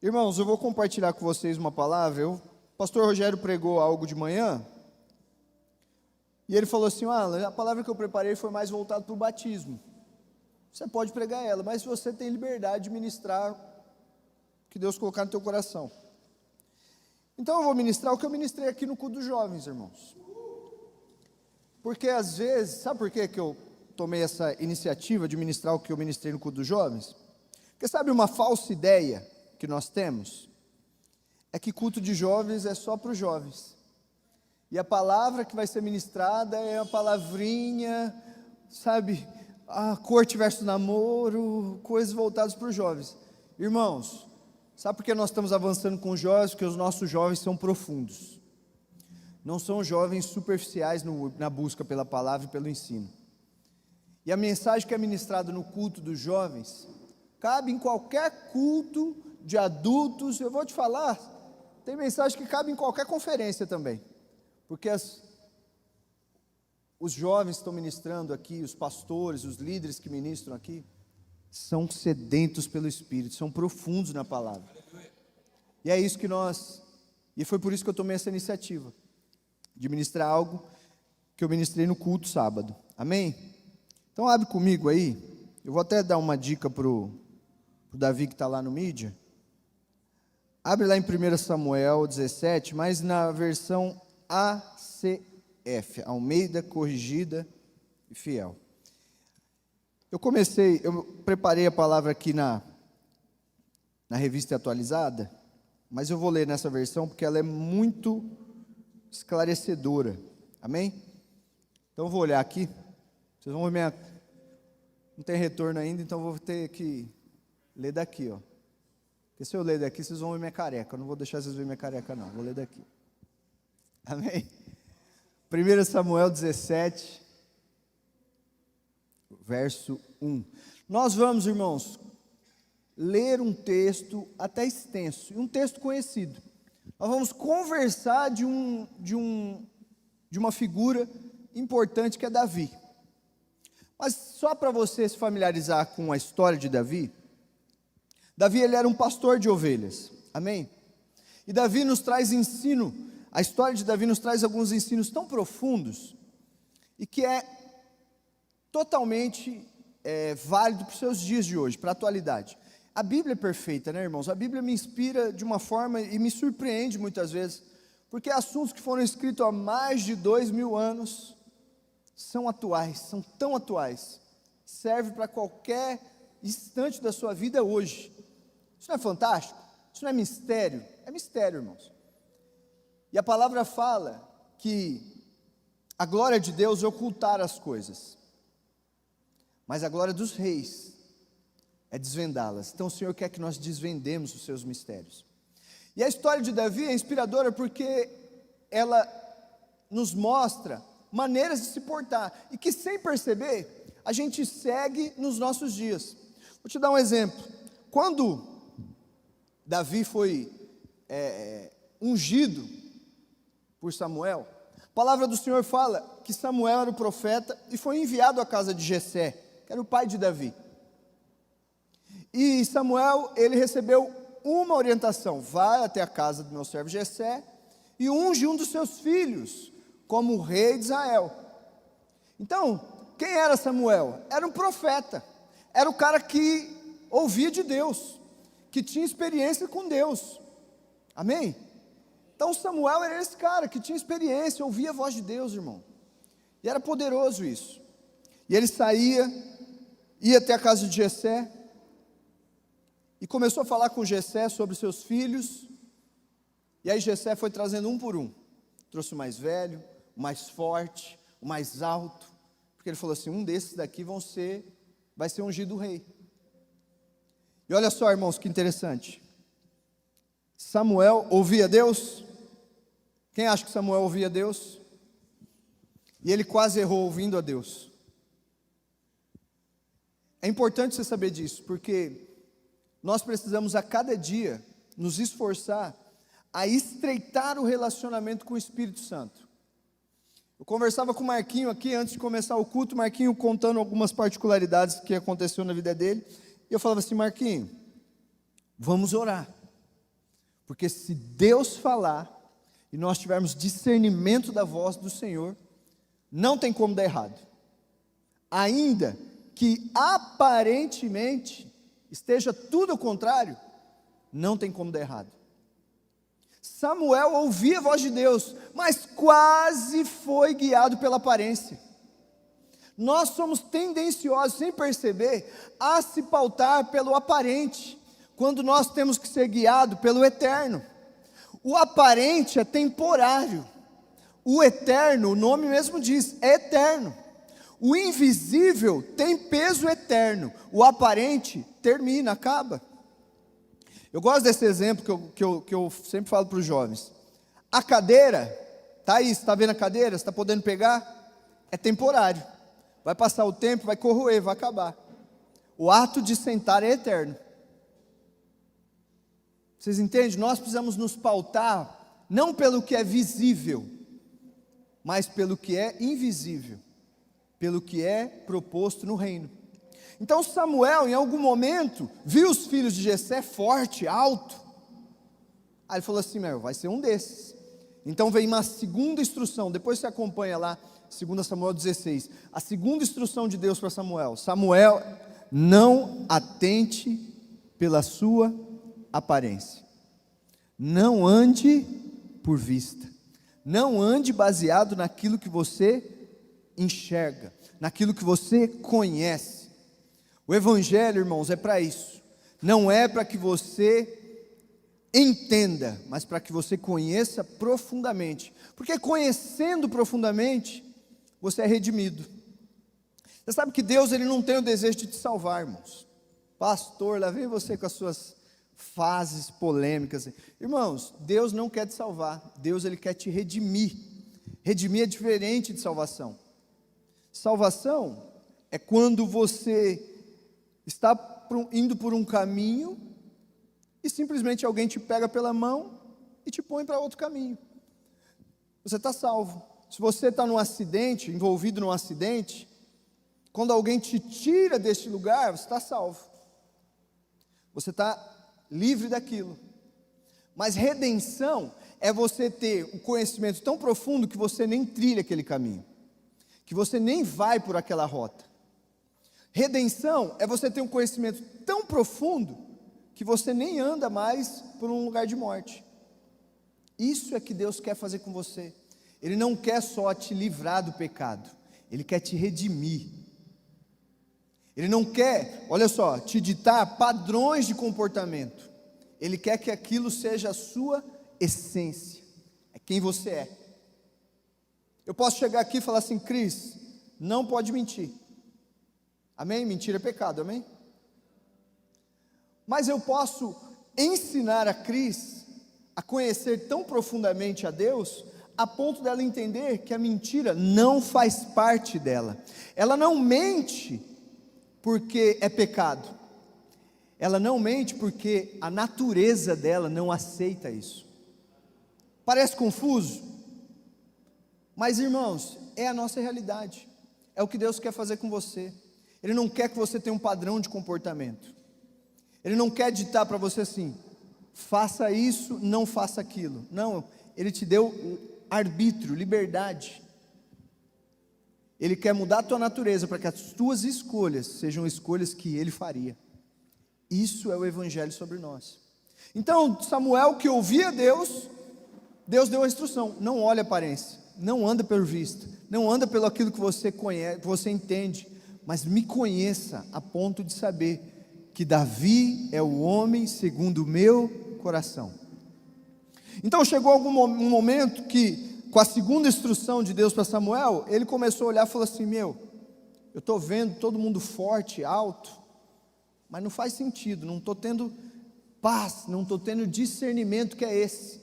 Irmãos, eu vou compartilhar com vocês uma palavra. O pastor Rogério pregou algo de manhã, e ele falou assim: a palavra que eu preparei foi mais voltada para o batismo. Você pode pregar ela, mas você tem liberdade de ministrar o que Deus colocar no teu coração. Então eu vou ministrar o que eu ministrei aqui no culto dos jovens, irmãos. Porque às vezes, sabe por que eu tomei essa iniciativa de ministrar o que eu ministrei no culto dos jovens? Porque sabe uma falsa ideia que nós temos? É que culto de jovens é só para os jovens. E a palavra que vai ser ministrada é uma palavrinha, sabe, a corte versus namoro, coisas voltadas para os jovens. Irmãos, sabe por que nós estamos avançando com os jovens? Porque os nossos jovens são profundos. Não são jovens superficiais na busca pela palavra e pelo ensino. E a mensagem que é ministrada no culto dos jovens cabe em qualquer culto de adultos. Eu vou te falar, tem mensagem que cabe em qualquer conferência também. Porque os jovens que estão ministrando aqui, os pastores, os líderes que ministram aqui, são sedentos pelo Espírito, são profundos na palavra. E é isso que e foi por isso que eu tomei essa iniciativa, de ministrar algo que eu ministrei no culto sábado. Amém? Então abre comigo aí. Eu vou até dar uma dica para o Davi que está lá no mídia. Abre lá em 1 Samuel 17, mas na versão ACF, Almeida Corrigida e Fiel. Eu preparei a palavra aqui na revista atualizada, mas eu vou ler nessa versão porque ela é muito esclarecedora. Amém? Então eu vou olhar aqui. Vocês vão ver não tem retorno ainda, então eu vou ter que ler daqui, ó. Porque se eu ler daqui, vocês vão ver minha careca. Eu não vou deixar vocês verem minha careca, não. Vou ler daqui. Amém? 1 Samuel 17, verso 1. Nós vamos, irmãos, ler um texto até extenso, e um texto conhecido. Nós vamos conversar de uma figura importante que é Davi. Mas só para você se familiarizar com a história de Davi, ele era um pastor de ovelhas. Amém? E Davi nos traz ensino. A história de Davi nos traz alguns ensinos tão profundos e que é totalmente válido para os seus dias de hoje, para a atualidade. A Bíblia é perfeita, né, irmãos? A Bíblia me inspira de uma forma e me surpreende muitas vezes, porque assuntos que foram escritos há mais de 2000 anos são atuais, são tão atuais, serve para qualquer instante da sua vida hoje. Isso não é fantástico? Isso não é mistério? É mistério, irmãos. E a palavra fala que a glória de Deus é ocultar as coisas, mas a glória dos reis é desvendá-las. Então o Senhor quer que nós desvendemos os seus mistérios. E a história de Davi é inspiradora porque ela nos mostra maneiras de se portar, e que sem perceber, a gente segue nos nossos dias. Vou te dar um exemplo. Quando Davi foi ungido por Samuel, a palavra do Senhor fala que Samuel era o profeta e foi enviado à casa de Jessé, que era o pai de Davi. E Samuel, ele recebeu uma orientação: vai até a casa do meu servo Jessé e unge um dos seus filhos como rei de Israel. Então, quem era Samuel? Era um profeta, era o cara que ouvia de Deus, que tinha experiência com Deus. Amém? Então Samuel era esse cara que tinha experiência, ouvia a voz de Deus, irmão. E era poderoso isso. E ele ia até a casa de Jessé, e começou a falar com Jessé sobre seus filhos. E aí Jessé foi trazendo um por um. Trouxe o mais velho, o mais forte, o mais alto, porque ele falou assim: um desses daqui vai ser ungido rei. E olha só, irmãos, que interessante. Samuel ouvia Deus. Quem acha que Samuel ouvia Deus? E ele quase errou ouvindo a Deus. É importante você saber disso, porque nós precisamos a cada dia nos esforçar a estreitar o relacionamento com o Espírito Santo. Eu conversava com o Marquinho aqui, antes de começar o culto, o Marquinho contando algumas particularidades que aconteceu na vida dele, e eu falava assim: Marquinho, vamos orar, porque se Deus falar, e nós tivermos discernimento da voz do Senhor, não tem como dar errado, ainda que aparentemente esteja tudo ao contrário, não tem como dar errado. Samuel ouvia a voz de Deus, mas quase foi guiado pela aparência. Nós somos tendenciosos, sem perceber, a se pautar pelo aparente, quando nós temos que ser guiados pelo eterno. O aparente é temporário, o eterno, o nome mesmo diz, é eterno. O invisível tem peso eterno, o aparente termina, acaba. Eu gosto desse exemplo que eu sempre falo para os jovens. A cadeira, está aí, você está vendo a cadeira, você está podendo pegar? É temporário, vai passar o tempo, vai corroer, vai acabar. O ato de sentar é eterno. Vocês entendem? Nós precisamos nos pautar, não pelo que é visível, mas pelo que é invisível, pelo que é proposto no reino. Então Samuel, em algum momento, viu os filhos de Jessé forte, alto. Aí ele falou assim: meu, vai ser um desses. Então veio uma segunda instrução, depois você acompanha lá, 2 Samuel 16, a segunda instrução de Deus para Samuel: Samuel, não atente pela sua aparência, não ande por vista, não ande baseado naquilo que você enxerga, naquilo que você conhece. O evangelho, irmãos, é para isso, não é para que você entenda, mas para que você conheça profundamente, porque conhecendo profundamente, você é redimido. Você sabe que Deus, Ele não tem o desejo de te salvar, irmãos. Pastor, lá vem você com as suas fases polêmicas. Irmãos, Deus não quer te salvar, Deus, Ele quer te redimir. Redimir é diferente de salvação. Salvação é quando você está indo por um caminho e simplesmente alguém te pega pela mão e te põe para outro caminho. Você está salvo. Se você está num acidente, envolvido num acidente, quando alguém te tira deste lugar, você está salvo. Você está livre daquilo. Mas redenção é você ter um conhecimento tão profundo que você nem trilha aquele caminho, que você nem vai por aquela rota. Redenção é você ter um conhecimento tão profundo que você nem anda mais por um lugar de morte. Isso é que Deus quer fazer com você. Ele não quer só te livrar do pecado, Ele quer te redimir. Ele não quer, olha só, te ditar padrões de comportamento. Ele quer que aquilo seja a sua essência, é quem você é. Eu posso chegar aqui e falar assim: Cris, não pode mentir. Amém? Mentira é pecado, amém? Mas eu posso ensinar a Cris a conhecer tão profundamente a Deus, a ponto dela entender que a mentira não faz parte dela. Ela não mente porque é pecado. Ela não mente porque a natureza dela não aceita isso. Parece confuso? Mas, irmãos, é a nossa realidade. É o que Deus quer fazer com você. Ele não quer que você tenha um padrão de comportamento. Ele não quer ditar para você assim: faça isso, não faça aquilo. Não, Ele te deu arbítrio, liberdade. Ele quer mudar a tua natureza para que as tuas escolhas sejam escolhas que Ele faria. Isso é o evangelho sobre nós. Então Samuel, que ouvia Deus, Deus deu a instrução: não olhe a aparência, não anda pelo visto, não anda pelo aquilo que você conhece, que você entende, mas me conheça a ponto de saber que Davi é o homem segundo o meu coração. Então chegou um momento que, com a segunda instrução de Deus para Samuel, ele começou a olhar e falou assim: meu, eu estou vendo todo mundo forte, alto, mas não faz sentido, não estou tendo paz, não estou tendo discernimento que é esse.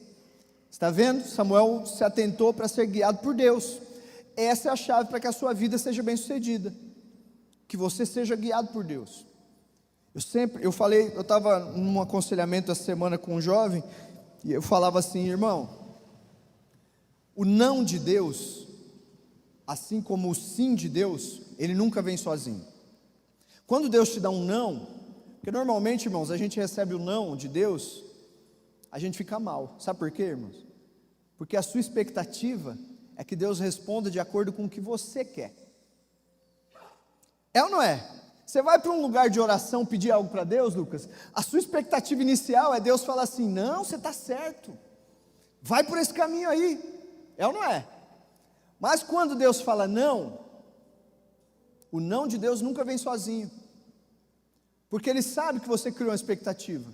Está vendo? Samuel se atentou para ser guiado por Deus. Essa é a chave para que a sua vida seja bem sucedida, que você seja guiado por Deus. Eu estava num aconselhamento essa semana com um jovem, e eu falava assim: irmão, o não de Deus assim como o sim de Deus, ele nunca vem sozinho. Quando Deus te dá um não, porque normalmente, irmãos, a gente recebe o não de Deus, a gente fica mal. Sabe por quê, irmãos? Porque a sua expectativa é que Deus responda de acordo com o que você quer. É ou não é? Você vai para um lugar de oração pedir algo para Deus, Lucas, a sua expectativa inicial é Deus falar assim: não, você está certo, vai por esse caminho aí. É ou não é? Mas quando Deus fala não, o não de Deus nunca vem sozinho, porque Ele sabe que você criou uma expectativa.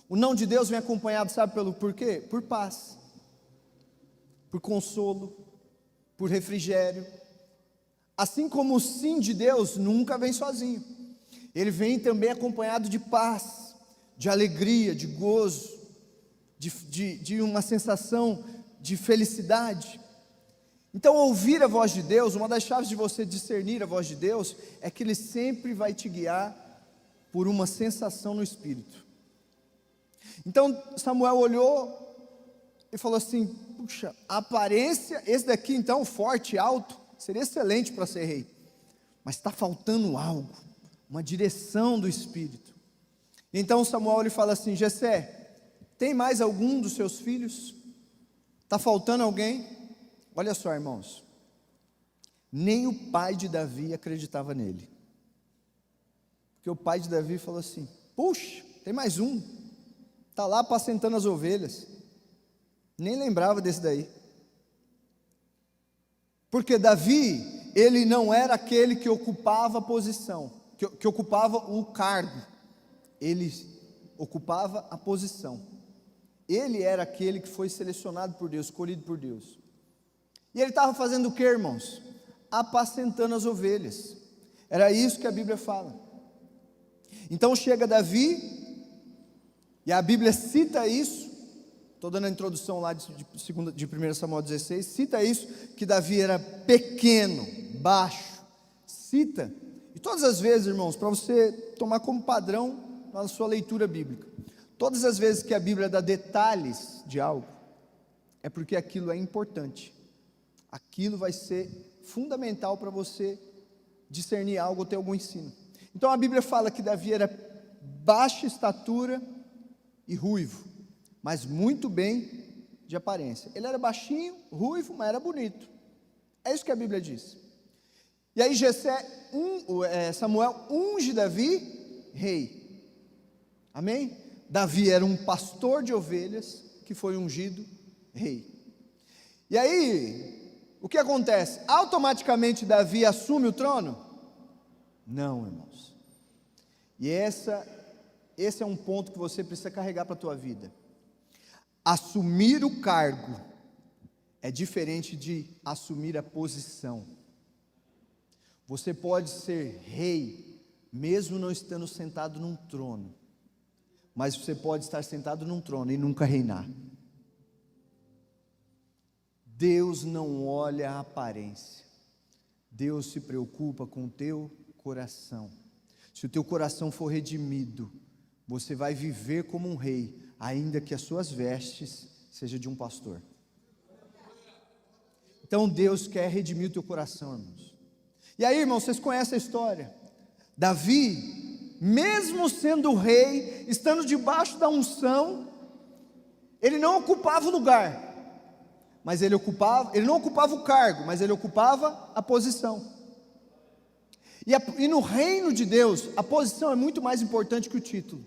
O não de Deus vem acompanhado, sabe por quê? Por paz, por consolo, por refrigério. Assim como o sim de Deus nunca vem sozinho, ele vem também acompanhado de paz, de alegria, de gozo, de uma sensação de felicidade. Então, ouvir a voz de Deus, uma das chaves de você discernir a voz de Deus, é que Ele sempre vai te guiar por uma sensação no Espírito. Então, Samuel olhou e falou assim: puxa, a aparência, esse daqui então, forte, alto, seria excelente para ser rei, mas está faltando algo, uma direção do Espírito. Então Samuel lhe fala assim: Jessé, tem mais algum dos seus filhos? Está faltando alguém? Olha só, irmãos, nem o pai de Davi acreditava nele, porque o pai de Davi falou assim: puxa, tem mais um, está lá apacentando as ovelhas, nem lembrava desse daí. Porque Davi, ele não era aquele que ocupava a posição, que ocupava o cargo, ele ocupava a posição. Ele era aquele que foi selecionado por Deus, escolhido por Deus. E ele estava fazendo o que, irmãos? Apacentando as ovelhas. Era isso que a Bíblia fala. Então chega Davi, e a Bíblia cita isso. Estou dando a introdução lá de 1 Samuel 16, cita isso, que Davi era pequeno, baixo, cita, e todas as vezes, irmãos, para você tomar como padrão na sua leitura bíblica, todas as vezes que a Bíblia dá detalhes de algo, é porque aquilo é importante, aquilo vai ser fundamental para você discernir algo ou ter algum ensino. Então a Bíblia fala que Davi era baixa estatura e ruivo, mas muito bem de aparência. Ele era baixinho, ruivo, mas era bonito. É isso que a Bíblia diz. E aí Samuel unge Davi rei. Amém? Davi era um pastor de ovelhas que foi ungido rei. E aí, o que acontece? Automaticamente Davi assume o trono? Não, irmãos. E esse é um ponto que você precisa carregar para a tua vida. Assumir o cargo é diferente de assumir a posição. Você pode ser rei, mesmo não estando sentado num trono, mas você pode estar sentado num trono e nunca reinar. Deus não olha a aparência, Deus se preocupa com o teu coração. Se o teu coração for redimido, você vai viver como um rei, ainda que as suas vestes sejam de um pastor. Então Deus quer redimir o teu coração, irmãos. E aí, irmãos, vocês conhecem a história. Davi, mesmo sendo rei, estando debaixo da unção, ele não ocupava o lugar, mas ele não ocupava o cargo, mas ele ocupava a posição. E no reino de Deus, a posição é muito mais importante que o título.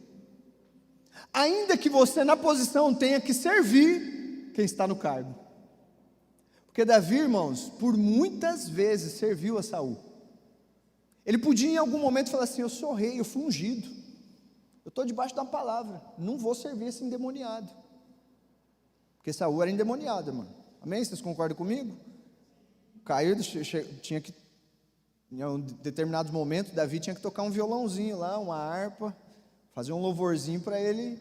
Ainda que você na posição tenha que servir quem está no cargo. Porque Davi, irmãos, por muitas vezes serviu a Saul. Ele podia em algum momento falar assim: eu sou rei, eu fui ungido, eu estou debaixo da palavra, não vou servir esse endemoniado. Porque Saul era endemoniado, mano. Amém? Vocês concordam comigo? Caio tinha que, em um determinados momentos, Davi tinha que tocar um violãozinho lá, uma harpa, fazer um louvorzinho para ele,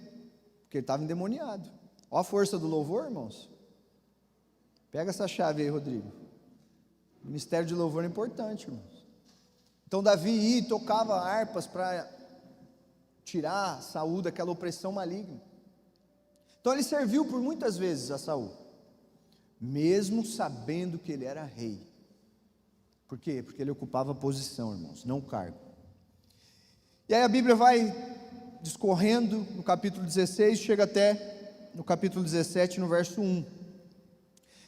porque ele estava endemoniado. Olha a força do louvor, irmãos. Pega essa chave aí, Rodrigo. O ministério de louvor é importante, irmãos. Então Davi ia e tocava harpas para tirar Saul daquela opressão maligna. Então ele serviu por muitas vezes a Saul, mesmo sabendo que ele era rei. Por quê? Porque ele ocupava posição, irmãos, não cargo. E aí a Bíblia vai discorrendo no capítulo 16, chega até no capítulo 17, no verso 1.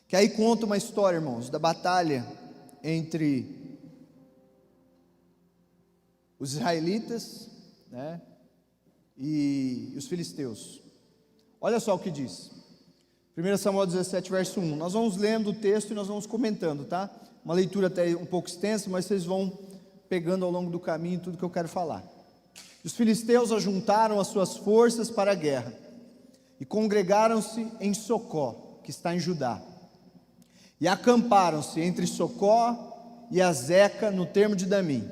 Que aí conta uma história, irmãos, da batalha entre os israelitas, né, e os filisteus. Olha só o que diz. 1 Samuel 17, verso 1. Nós vamos lendo o texto e nós vamos comentando, tá? Uma leitura até um pouco extensa, mas vocês vão pegando ao longo do caminho tudo que eu quero falar. Os filisteus ajuntaram as suas forças para a guerra e congregaram-se em Socó, que está em Judá, e acamparam-se entre Socó e Azeca, no termo de Damim.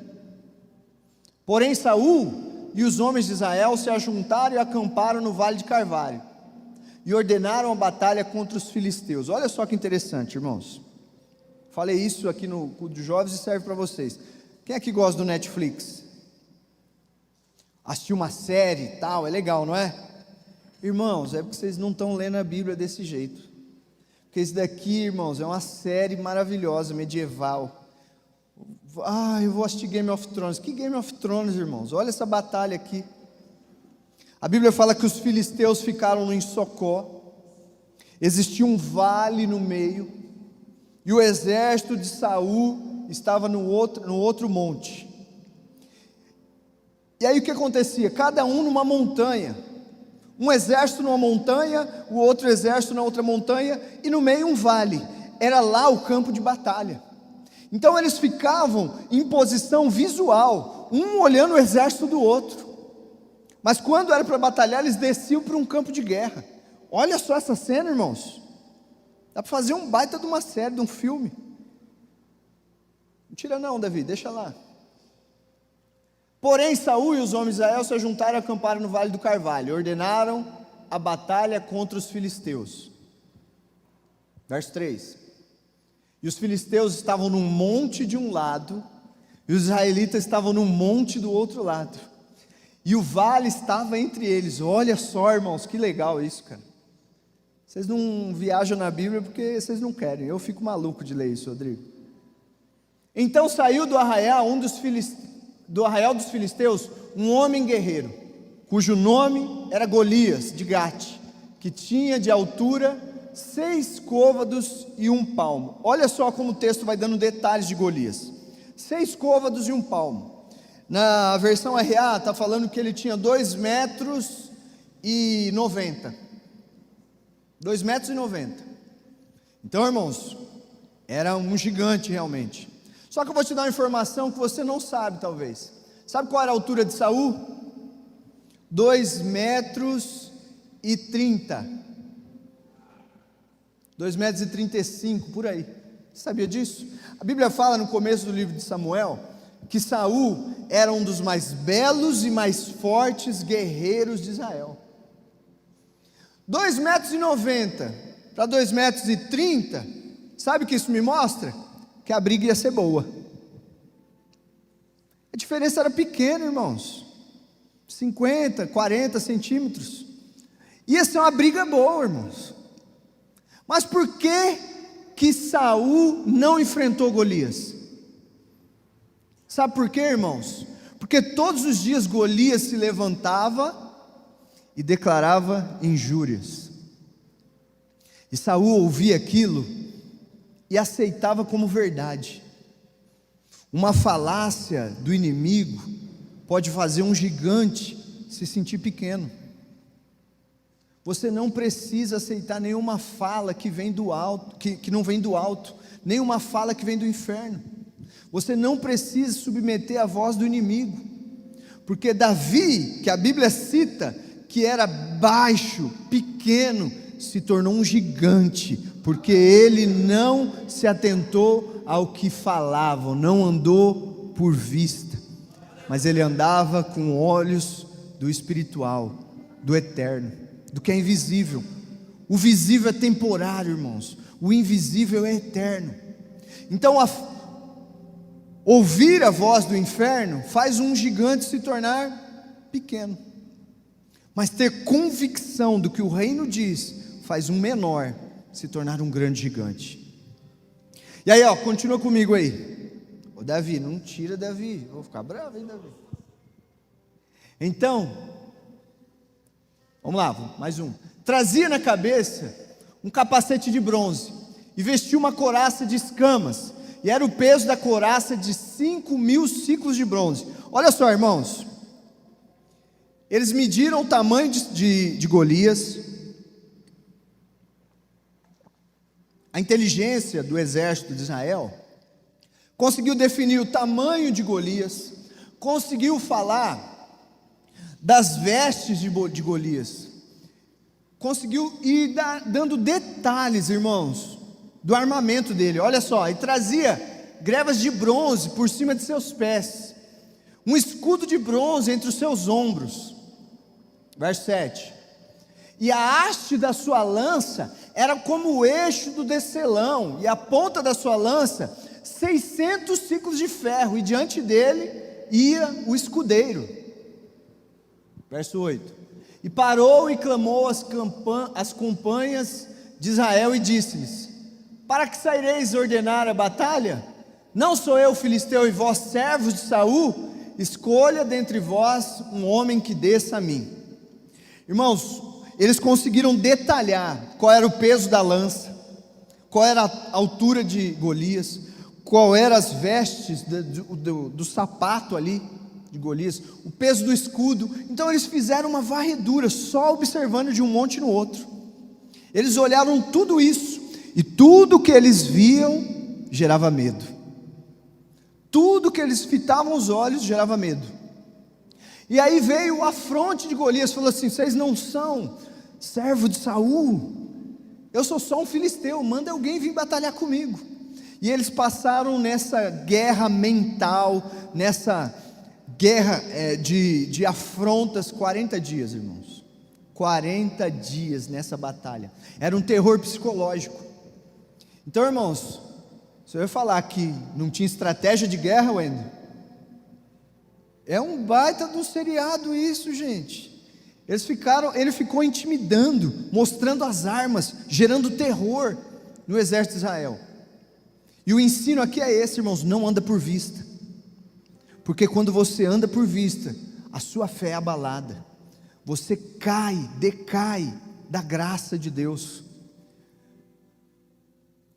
Porém Saul e os homens de Israel se ajuntaram e acamparam no vale de Carvalho, e ordenaram a batalha contra os filisteus. Olha só que interessante, irmãos. Falei isso aqui no culto de jovens e serve para vocês. Quem aqui gosta do Netflix? Assistir uma série e tal, é legal, não é? Irmãos, é porque vocês não estão lendo a Bíblia desse jeito. Porque isso daqui, irmãos, é uma série maravilhosa, medieval. Eu vou assistir Game of Thrones. Que Game of Thrones, irmãos? Olha essa batalha aqui. A Bíblia fala que os filisteus ficaram em Socó. Existia um vale no meio. E o exército de Saul estava no outro monte. E aí o que acontecia? Cada um numa montanha. Um exército numa montanha, o outro exército na outra montanha, e no meio um vale. Era lá o campo de batalha. Então eles ficavam em posição visual, um olhando o exército do outro. Mas quando era para batalhar, eles desciam para um campo de guerra. Olha só essa cena, irmãos. Dá para fazer um baita de uma série, de um filme. Não tira não, Davi, deixa lá. Porém Saul e os homens de Israel se juntaram e acamparam no vale do Carvalho, ordenaram a batalha contra os filisteus. Verso 3. E os filisteus estavam num monte de um lado, e os israelitas estavam num monte do outro lado, e o vale estava entre eles. Olha só, irmãos, que legal isso, cara. Vocês não viajam na Bíblia porque vocês não querem. Eu fico maluco de ler isso, Rodrigo. Então saiu do arraial dos filisteus um homem guerreiro, cujo nome era Golias de Gate, que tinha de altura 6 côvados e 1 palmo. Olha só como o texto vai dando detalhes de Golias. 6 côvados e 1 palmo. Na versão RA está falando que ele tinha 2,90 metros. 2,90 metros. Então, irmãos, era um gigante realmente. Só que eu vou te dar uma informação que você não sabe, talvez. Sabe qual era a altura de Saul? 2,30 metros. 2,35 metros, por aí. Você sabia disso? A Bíblia fala no começo do livro de Samuel que Saul era um dos mais belos e mais fortes guerreiros de Israel. 2,90 metros para 2,30 metros, sabe o que isso me mostra? Que a briga ia ser boa. A diferença era pequena, irmãos. 50, 40 centímetros. Ia ser uma briga boa, irmãos. Mas por que Saul não enfrentou Golias? Sabe por quê, irmãos? Porque todos os dias Golias se levantava e declarava injúrias. E Saul ouvia aquilo e aceitava como verdade. Uma falácia do inimigo pode fazer um gigante se sentir pequeno. Você não precisa aceitar nenhuma fala que vem do alto, que não vem do alto, nenhuma fala que vem do inferno. Você não precisa submeter a voz do inimigo, porque Davi, que a Bíblia cita, que era baixo, pequeno, se tornou um gigante, porque ele não se atentou ao que falavam, não andou por vista, mas ele andava com olhos do espiritual, do eterno, do que é invisível. O visível é temporário, irmãos, o invisível é eterno. Então ouvir a voz do inferno faz um gigante se tornar pequeno, mas ter convicção do que o reino diz faz um menor se tornar um grande gigante. E aí, continua comigo aí. Ô Davi, não tira Davi, eu vou ficar bravo, hein, Davi? Então, vamos lá, mais um. Trazia na cabeça um capacete de bronze e vestia uma couraça de escamas, e era o peso da couraça de 5.000 ciclos de bronze. Olha só, irmãos, eles mediram o tamanho de Golias. A inteligência do exército de Israel conseguiu definir o tamanho de Golias, conseguiu falar das vestes de Golias, conseguiu ir dando detalhes, irmãos, do armamento dele. Olha só, e trazia grevas de bronze por cima de seus pés, um escudo de bronze entre os seus ombros. Verso 7. E a haste da sua lança era como o eixo do descelão, e a ponta da sua lança 600 ciclos de ferro, e diante dele ia o escudeiro. Verso 8. E parou e clamou as companhias de Israel e disse-lhes: para que saireis ordenar a batalha? Não sou eu filisteu e vós servos de Saul? Escolha dentre vós um homem que desça a mim. Irmãos, eles conseguiram detalhar qual era o peso da lança, qual era a altura de Golias, qual eram as vestes do sapato ali de Golias, o peso do escudo. Então eles fizeram uma varredura, só observando de um monte no outro. Eles olharam tudo isso, e tudo que eles viam gerava medo. Tudo que eles fitavam os olhos gerava medo. E aí veio o afronte de Golias, falou assim: vocês não são servo de Saul? Eu sou só um filisteu, manda alguém vir batalhar comigo. E eles passaram nessa guerra mental, nessa guerra de afrontas, 40 dias, irmãos. 40 dias nessa batalha. Era um terror psicológico. Então, irmãos, você vai falar que não tinha estratégia de guerra, Wendel? É um baita de um seriado isso, gente. Ele ficou intimidando, mostrando as armas, gerando terror no exército de Israel. E o ensino aqui é esse, irmãos: não anda por vista. Porque quando você anda por vista, a sua fé é abalada. Você decai da graça de Deus.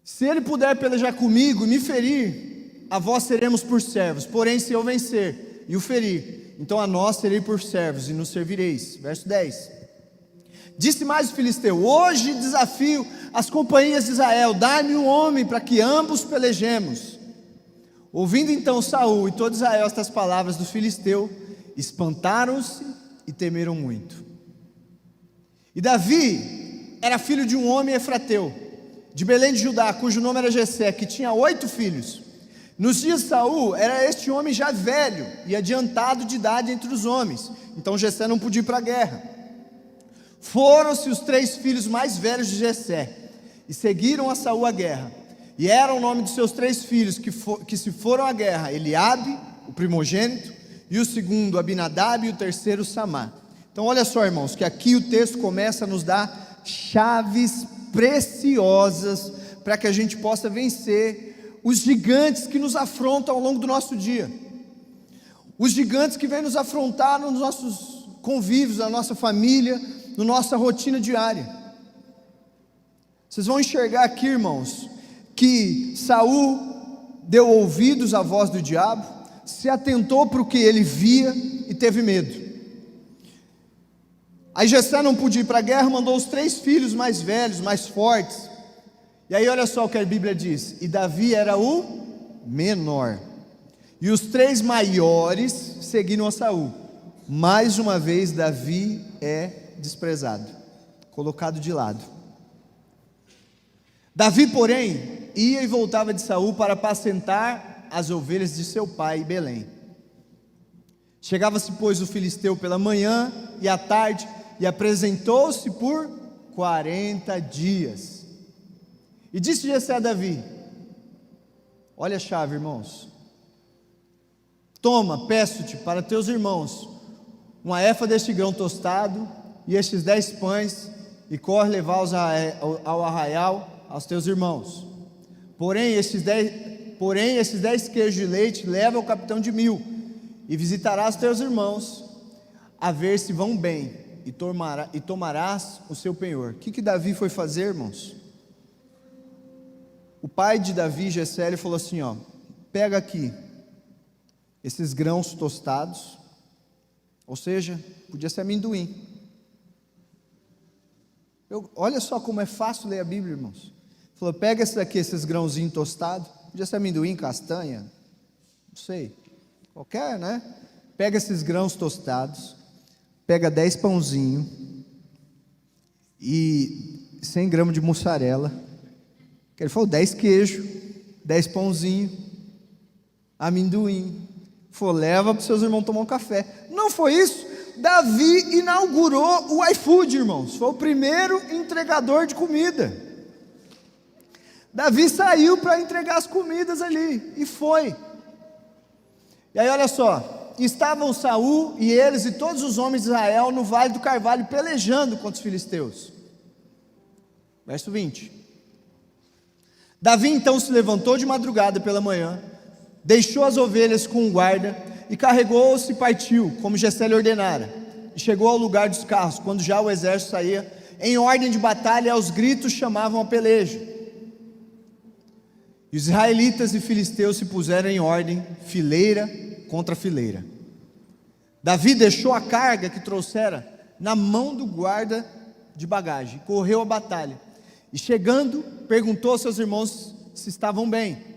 Se ele puder pelejar comigo e me ferir, a vós seremos por servos. Porém, se eu vencer e o ferir, então a nós serei por servos e nos servireis. Verso 10. Disse mais o filisteu: hoje desafio as companhias de Israel, dai-me um homem para que ambos pelejemos. Ouvindo então Saul e todo Israel estas palavras do filisteu, espantaram-se e temeram muito. E Davi era filho de um homem efrateu, de Belém de Judá, cujo nome era Jessé, que tinha 8 filhos. Nos dias de Saul, era este homem já velho e adiantado de idade entre os homens. Então Jessé não podia ir para a guerra. Foram-se os 3 filhos mais velhos de Jessé e seguiram a Saul à guerra. E era o nome de seus 3 filhos que se foram à guerra: Eliabe, o primogênito, e o segundo Abinadab, e o terceiro Samá. Então olha só, irmãos, que aqui o texto começa a nos dar chaves preciosas para que a gente possa vencer os gigantes que nos afrontam ao longo do nosso dia, os gigantes que vêm nos afrontar nos nossos convívios, na nossa família, na nossa rotina diária. Vocês vão enxergar aqui, irmãos, que Saul deu ouvidos à voz do diabo, se atentou para o que ele via e teve medo. Aí Jessé não podia ir para a guerra, mandou os 3 filhos mais velhos, mais fortes. E aí olha só o que a Bíblia diz: e Davi era o menor, e os 3 maiores seguiram a Saul. Mais uma vez Davi é desprezado, colocado de lado. Davi, porém, ia e voltava de Saul para apacentar as ovelhas de seu pai em Belém. Chegava-se, pois, o filisteu pela manhã e à tarde, e apresentou-se por 40 dias. E disse Jessé a Davi: olha a chave, irmãos. Toma, peço-te para teus irmãos uma efa deste grão tostado e estes 10 pães, e corre levá-los ao arraial aos teus irmãos. Porém estes porém esses 10 queijos de leite leva ao capitão de 1000, e visitarás teus irmãos, a ver se vão bem, e tomarás o seu penhor. O que Davi foi fazer, irmãos? O pai de Davi, Jessé, ele falou assim, ó, pega aqui esses grãos tostados, ou seja, podia ser amendoim. Olha só como é fácil ler a Bíblia, irmãos. Ele falou, pega esses grãozinhos tostados, podia ser amendoim, castanha, não sei, qualquer, né? Pega esses grãos tostados, pega 10 pãozinhos e 100 gramas de mussarela. Ele falou 10 queijos, 10 pãozinhos, amendoim. Falou, leva para os seus irmãos tomar um café. Não foi isso? Davi inaugurou o iFood, irmãos. Foi o primeiro entregador de comida. Davi saiu para entregar as comidas ali, e foi. E aí olha só, estavam Saul e eles e todos os homens de Israel no vale do Carvalho pelejando contra os filisteus. Verso 20. Davi então se levantou de madrugada pela manhã, deixou as ovelhas com um guarda e carregou-se e partiu, como Jessé lhe ordenara, e chegou ao lugar dos carros, quando já o exército saía em ordem de batalha, aos gritos chamavam a peleja. E os israelitas e filisteus se puseram em ordem, fileira contra fileira. Davi deixou a carga que trouxera na mão do guarda de bagagem, correu a batalha, e chegando, perguntou aos seus irmãos se estavam bem.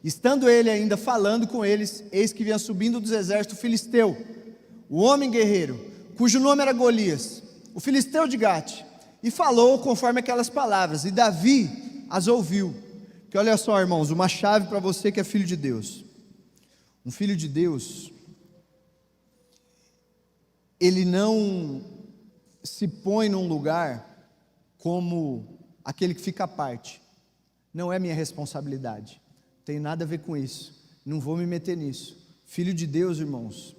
Estando ele ainda falando com eles, eis que vinha subindo dos exércitos filisteu, o homem guerreiro, cujo nome era Golias, o filisteu de Gate, e falou conforme aquelas palavras, e Davi as ouviu. Que olha só, irmãos, uma chave para você que é filho de Deus. Um filho de Deus, ele não se põe num lugar como aquele que fica à parte. Não é minha responsabilidade, não tem nada a ver com isso, não vou me meter nisso. Filho de Deus, irmãos,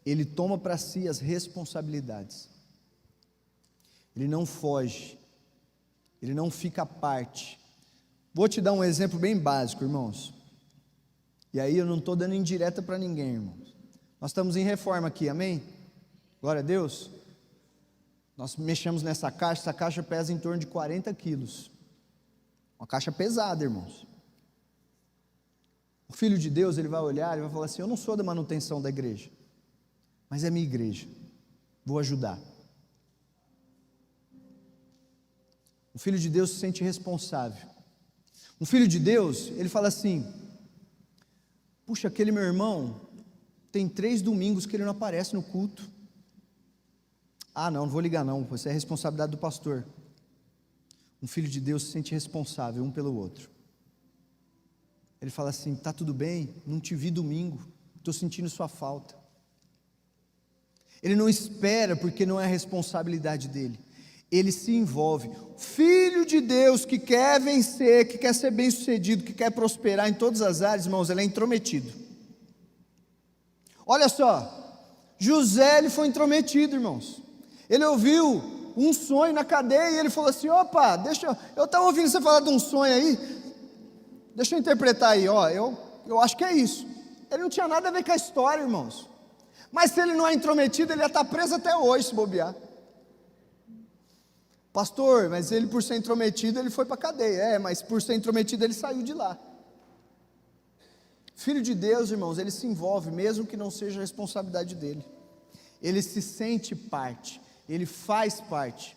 ele toma para si as responsabilidades, ele não foge, ele não fica à parte. Vou te dar um exemplo bem básico, irmãos, e aí eu não estou dando indireta para ninguém, irmãos. Nós estamos em reforma aqui, amém? Glória a Deus. Nós mexemos nessa caixa, essa caixa pesa em torno de 40 quilos, uma caixa pesada, irmãos. O filho de Deus, ele vai olhar e vai falar assim, eu não sou da manutenção da igreja, mas é minha igreja, vou ajudar. O filho de Deus se sente responsável. Um filho de Deus, ele fala assim, puxa, aquele meu irmão, tem 3 domingos que ele não aparece no culto. Ah, não vou ligar não, isso é responsabilidade do pastor. Um filho de Deus se sente responsável um pelo outro. Ele fala assim, tá tudo bem, não te vi domingo, estou sentindo sua falta. Ele não espera porque não é a responsabilidade dele, ele se envolve. Filho de Deus que quer vencer, que quer ser bem sucedido, que quer prosperar em todas as áreas, irmãos, ele é intrometido. Olha só, José, ele foi intrometido, irmãos. Ele ouviu um sonho na cadeia e ele falou assim, opa, eu estava ouvindo você falar de um sonho aí, deixa eu interpretar aí, ó, eu acho que é isso. Ele não tinha nada a ver com a história, irmãos, mas se ele não é intrometido, ele ia estar preso até hoje, se bobear. Pastor, mas ele por ser intrometido, ele foi para a cadeia, mas por ser intrometido, ele saiu de lá. Filho de Deus, irmãos, ele se envolve, mesmo que não seja a responsabilidade dele, ele se sente parte, ele faz parte.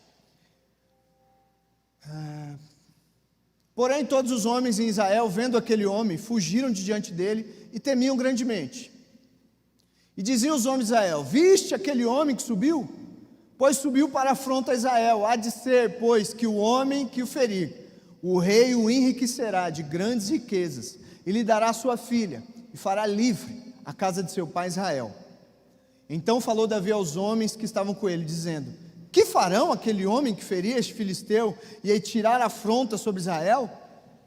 Porém todos os homens em Israel, vendo aquele homem, fugiram de diante dele e temiam grandemente. E diziam os homens de Israel, viste aquele homem que subiu? Pois subiu para a afronta a Israel, há de ser, pois, que o homem que o ferir, o rei o enriquecerá de grandes riquezas, e lhe dará sua filha, e fará livre a casa de seu pai Israel. Então falou Davi aos homens que estavam com ele, dizendo, que farão aquele homem que ferir este filisteu, e aí tirar a afronta sobre Israel?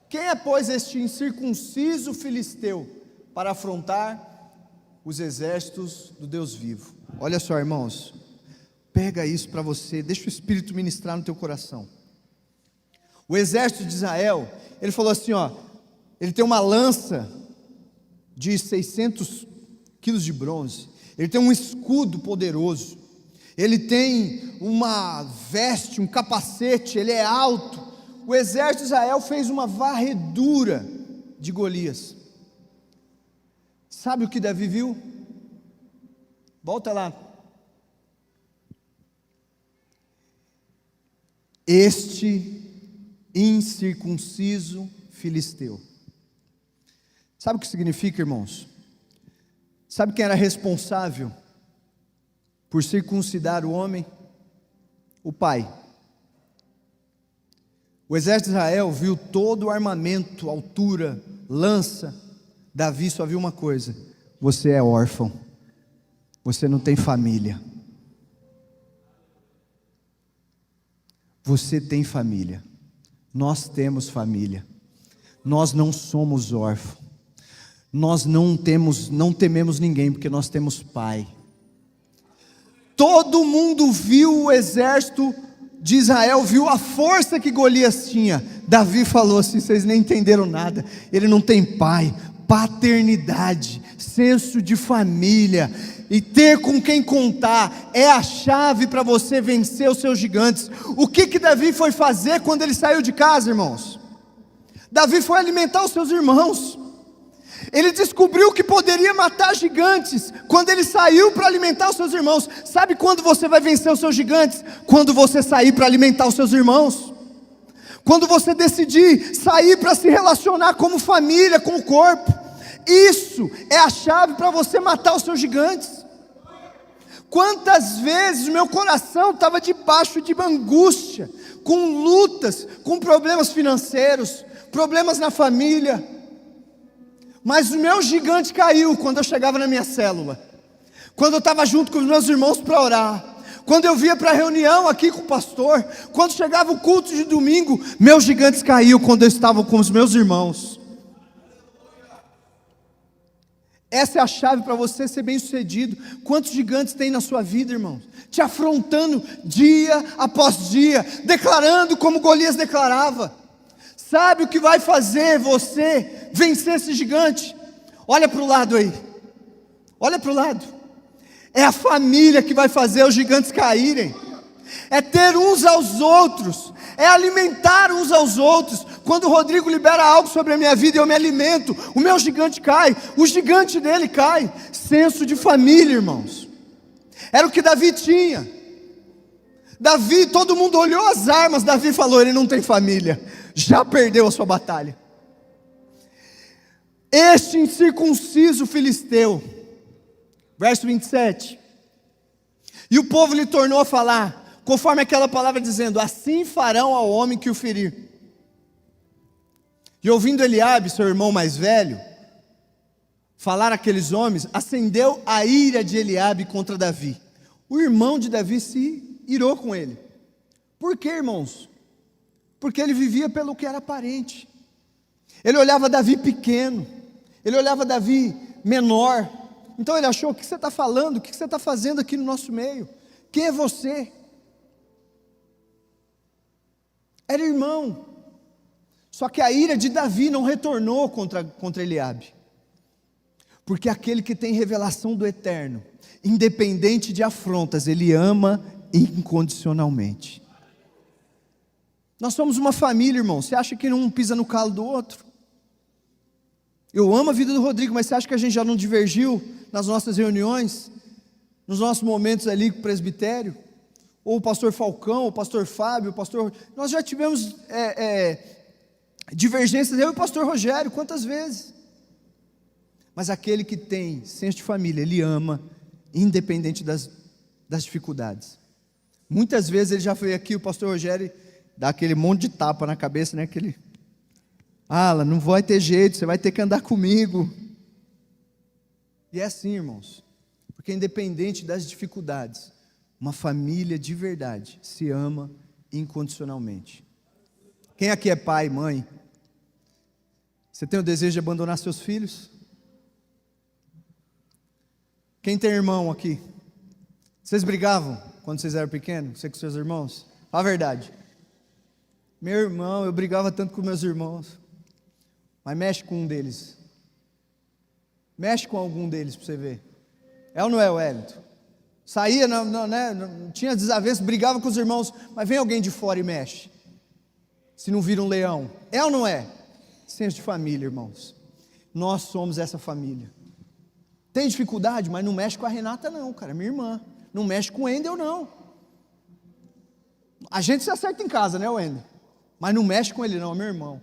Quem é, pois, este incircunciso filisteu, para afrontar os exércitos do Deus vivo? Olha só, irmãos, pega isso para você, deixa o Espírito ministrar no teu coração. O exército de Israel, ele falou assim, ó, ele tem uma lança de 600 quilos de bronze, ele tem um escudo poderoso, ele tem uma veste, um capacete, ele é alto. O exército de Israel fez uma varredura de Golias. Sabe o que Davi viu? Volta lá. Este incircunciso filisteu. Sabe o que significa, irmãos? Sabe quem era responsável por circuncidar o homem? O pai. O exército de Israel viu todo o armamento, altura, lança. Davi só viu uma coisa: você é órfão, você não tem família. Você tem família, nós temos família, nós não somos órfãos, nós não tememos ninguém, porque nós temos pai. Todo mundo viu o exército de Israel, viu a força que Golias tinha. Davi falou assim: vocês nem entenderam nada, ele não tem pai, paternidade, senso de família, e ter com quem contar, é a chave para você vencer os seus gigantes. O que Davi foi fazer quando ele saiu de casa, irmãos? Davi foi alimentar os seus irmãos. Ele descobriu que poderia matar gigantes quando ele saiu para alimentar os seus irmãos. Sabe quando você vai vencer os seus gigantes? Quando você sair para alimentar os seus irmãos. Quando você decidir sair para se relacionar como família, com o corpo. Isso é a chave para você matar os seus gigantes. Quantas vezes o meu coração estava debaixo de angústia, com lutas, com problemas financeiros, problemas na família, mas o meu gigante caiu quando eu chegava na minha célula, quando eu estava junto com os meus irmãos para orar, quando eu via para a reunião aqui com o pastor, quando chegava o culto de domingo, meus gigantes caíam quando eu estava com os meus irmãos. Essa é a chave para você ser bem sucedido. Quantos gigantes tem na sua vida, irmãos? Te afrontando dia após dia, declarando como Golias declarava. Sabe o que vai fazer você vencer esse gigante? Olha para o lado aí, olha para o lado. É a família que vai fazer os gigantes caírem. É ter uns aos outros, é alimentar uns aos outros. Quando o Rodrigo libera algo sobre a minha vida, eu me alimento, o meu gigante cai, o gigante dele cai. Senso de família, irmãos. Era o que Davi tinha. Davi, todo mundo olhou as armas, Davi falou: ele não tem família, já perdeu a sua batalha. Este incircunciso filisteu, verso 27, e o povo lhe tornou a falar, conforme aquela palavra dizendo: assim farão ao homem que o ferir. E ouvindo Eliabe, seu irmão mais velho, falar aqueles homens, acendeu a ira de Eliabe contra Davi. O irmão de Davi se irou com ele. Por quê, irmãos? Porque ele vivia pelo que era aparente. Ele olhava Davi pequeno, ele olhava Davi menor. Então ele achou: o que você está falando? O que você está fazendo aqui no nosso meio? Quem é você? Era irmão. Só que a ira de Davi não retornou contra Eliabe, porque aquele que tem revelação do eterno, independente de afrontas, ele ama incondicionalmente. Nós somos uma família, irmão. Você acha que um pisa no calo do outro? Eu amo a vida do Rodrigo, mas você acha que a gente já não divergiu nas nossas reuniões, nos nossos momentos ali com o presbitério? Ou o pastor Falcão, o pastor Fábio, nós já tivemos divergências, eu e o pastor Rogério, quantas vezes? Mas aquele que tem senso de família, ele ama, independente das dificuldades. Muitas vezes ele já veio aqui, o pastor Rogério, dá aquele monte de tapa na cabeça, né? Alan, não vai ter jeito, você vai ter que andar comigo. E é assim, irmãos, porque independente das dificuldades, uma família de verdade se ama incondicionalmente. Quem aqui é pai, mãe? Você tem o desejo de abandonar seus filhos? Quem tem irmão aqui? Vocês brigavam quando vocês eram pequenos? Você com seus irmãos? Fala a verdade. Meu irmão, eu brigava tanto com meus irmãos. Mas mexe com um deles. Mexe com algum deles para você ver. É ou não é, Wellington? Saía, não tinha desavença, brigava com os irmãos, mas vem alguém de fora e mexe. Se não vira um leão. É ou não é? Senso de família, irmãos. Nós somos essa família. Tem dificuldade, mas não mexe com a Renata não, cara, minha irmã. Não mexe com o Wendel não. A gente se acerta em casa, né, Wendel? Mas não mexe com ele não, meu irmão.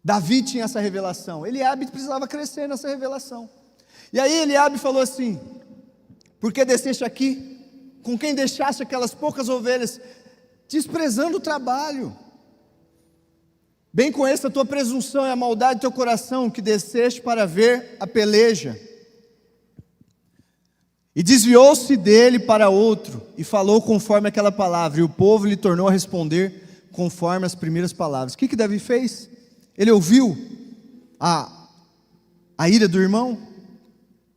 Davi tinha essa revelação. Eliabe precisava crescer nessa revelação. E aí Eliabe falou assim: por que desceste aqui? Com quem deixaste aquelas poucas ovelhas? Desprezando o trabalho. Bem conheça a tua presunção e a maldade do teu coração, que desceste para ver a peleja. E desviou-se dele para outro, e falou conforme aquela palavra, e o povo lhe tornou a responder conforme as primeiras palavras. O que Davi fez? Ele ouviu a ira do irmão?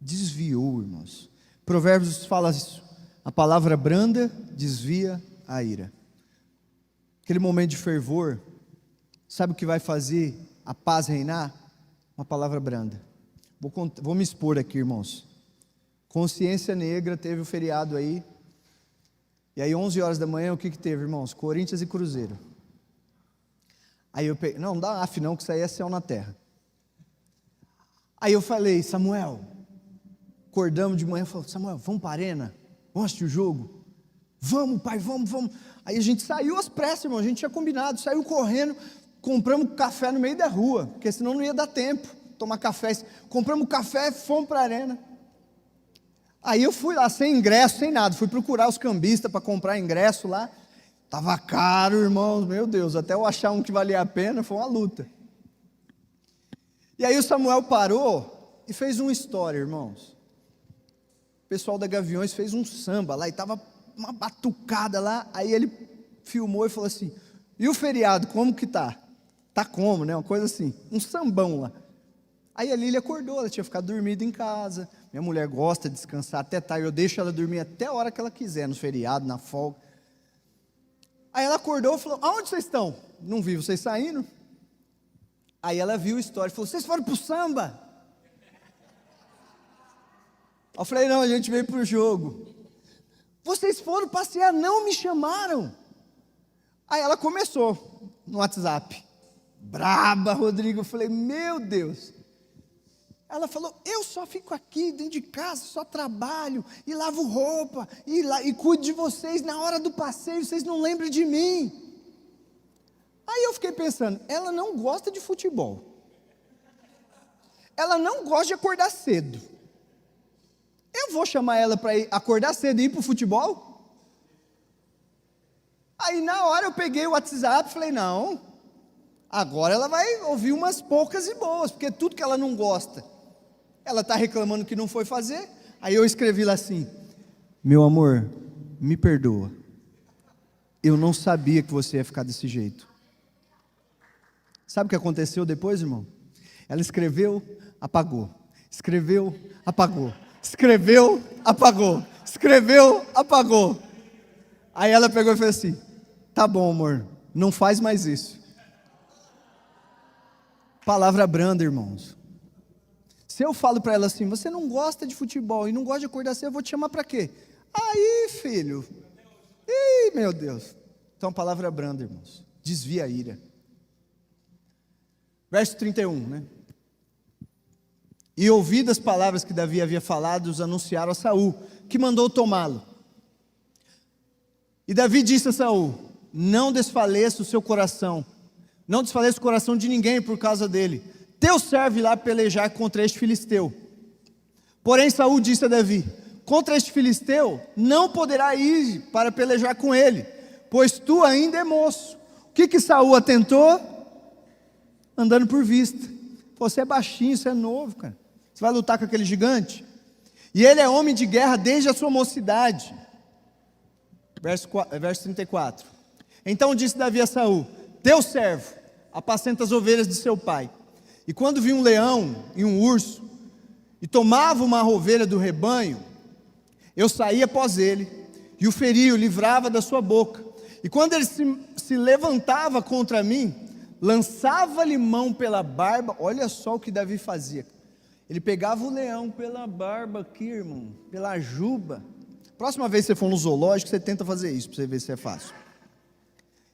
Desviou, irmãos. Provérbios fala isso. A palavra branda desvia a ira. Aquele momento de fervor, sabe o que vai fazer a paz reinar? Uma palavra branda. Vou me expor aqui, irmãos. Consciência Negra teve o feriado aí. E aí 11 horas da manhã, o que teve, irmãos? Corinthians e Cruzeiro. Aí eu peguei, não dá af não, que isso aí é céu na terra. Aí eu falei, Samuel, acordamos de manhã, falou, Samuel, vamos para a arena? Vamos assistir o jogo? Vamos, pai, vamos. Aí a gente saiu às pressas, irmão, a gente tinha combinado, saiu correndo, compramos café no meio da rua, porque senão não ia dar tempo, tomar café. Compramos café e fomos para a arena. Aí eu fui lá, sem ingresso, sem nada, fui procurar os cambistas para comprar ingresso lá. Estava caro, irmãos, meu Deus, até eu achar um que valia a pena, foi uma luta. E aí o Samuel parou e fez uma história, irmãos. O pessoal da Gaviões fez um samba lá, e estava uma batucada lá, aí ele filmou e falou assim, e o feriado, como que tá? Tá como, né, uma coisa assim, um sambão lá. Aí a Lília acordou, ela tinha ficado dormida em casa, minha mulher gosta de descansar até tarde, eu deixo ela dormir até a hora que ela quiser, no feriado, na folga. Aí ela acordou e falou, aonde vocês estão? Não vi vocês saindo. Aí ela viu a história e falou, vocês foram para o samba? Eu falei, não, a gente veio para o jogo. Vocês foram passear, não me chamaram. Aí ela começou no WhatsApp. Braba, Rodrigo. Eu falei, meu Deus. Ela falou, eu só fico aqui dentro de casa, só trabalho, e lavo roupa, e cuido de vocês na hora do passeio, vocês não lembram de mim. Aí eu fiquei pensando, ela não gosta de futebol. Ela não gosta de acordar cedo. Eu vou chamar ela para ir acordar cedo e ir para o futebol? Aí na hora eu peguei o WhatsApp e falei, não, agora ela vai ouvir umas poucas e boas, porque tudo que ela não gosta, ela está reclamando que não foi fazer. Aí eu escrevi lá assim, meu amor, me perdoa, eu não sabia que você ia ficar desse jeito. Sabe o que aconteceu depois, irmão? Ela escreveu, apagou, escreveu, apagou, escreveu, apagou, escreveu, apagou. Aí ela pegou e fez assim, tá bom, amor, não faz mais isso. Palavra branda, irmãos. Se eu falo para ela assim, você não gosta de futebol e não gosta de acordar cedo, eu vou te chamar para quê? Aí, filho, ih, meu Deus. Então, palavra branda, irmãos, desvia a ira. Verso 31, né? E ouvidas as palavras que Davi havia falado, os anunciaram a Saul, que mandou tomá-lo. E Davi disse a Saul, não desfaleça o seu coração, não desfaleça o coração de ninguém por causa dele. Teu servo irá pelejar contra este filisteu. Porém Saul disse a Davi, contra este filisteu não poderá ir para pelejar com ele, pois tu ainda é moço. O que Saul atentou? Andando por vista. Você é baixinho, você é novo, cara. Você vai lutar com aquele gigante? E ele é homem de guerra desde a sua mocidade. Verso 34. Então disse Davi a Saul, teu servo apacenta as ovelhas de seu pai. E quando vi um leão e um urso, e tomava uma ovelha do rebanho, eu saía após ele, e o feria, o livrava da sua boca. E quando ele se levantava contra mim, lançava-lhe mão pela barba. Olha só o que Davi fazia. Ele pegava o leão pela barba aqui, irmão, pela juba. Próxima vez que você for no zoológico, você tenta fazer isso, para você ver se é fácil.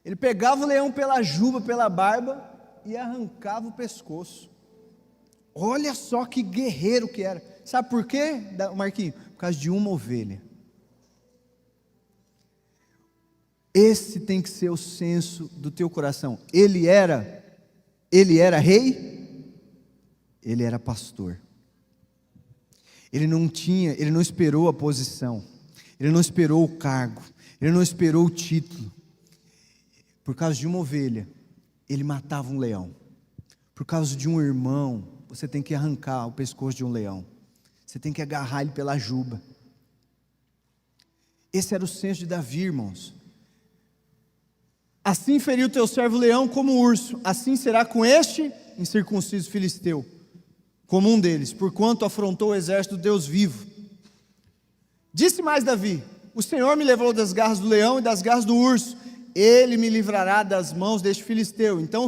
Ele pegava o leão pela juba, pela barba, e arrancava o pescoço. Olha só que guerreiro que era. Sabe por quê, Marquinhos? Por causa de uma ovelha. Esse tem que ser o senso do teu coração. Ele era rei, ele era pastor. Ele não esperou a posição, ele não esperou o cargo, ele não esperou o título. Por causa de uma ovelha, ele matava um leão. Por causa de um irmão, você tem que arrancar o pescoço de um leão. Você tem que agarrar ele pela juba. Esse era o senso de Davi, irmãos. Assim feriu teu servo leão como urso, assim será com este incircunciso filisteu, como um deles, porquanto afrontou o exército do Deus vivo. Disse mais Davi: o Senhor me levou das garras do leão e das garras do urso, ele me livrará das mãos deste filisteu. Então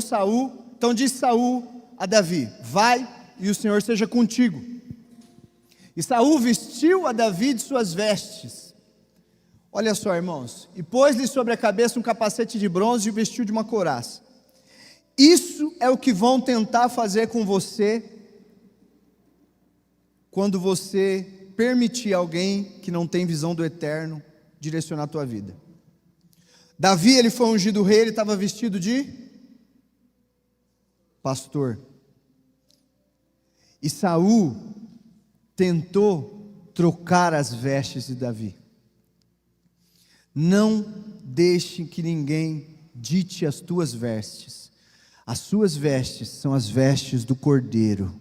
disse Saul a Davi: vai, e o Senhor seja contigo. E Saul vestiu a Davi de suas vestes. Olha só, irmãos, e pôs-lhe sobre a cabeça um capacete de bronze e o vestiu de uma couraça. Isso é o que vão tentar fazer com você, quando você permitir alguém que não tem visão do eterno direcionar a tua vida. Davi, ele foi ungido rei, ele estava vestido de pastor. E Saul tentou trocar as vestes de Davi. Não deixe que ninguém dite as tuas vestes. As suas vestes são as vestes do Cordeiro.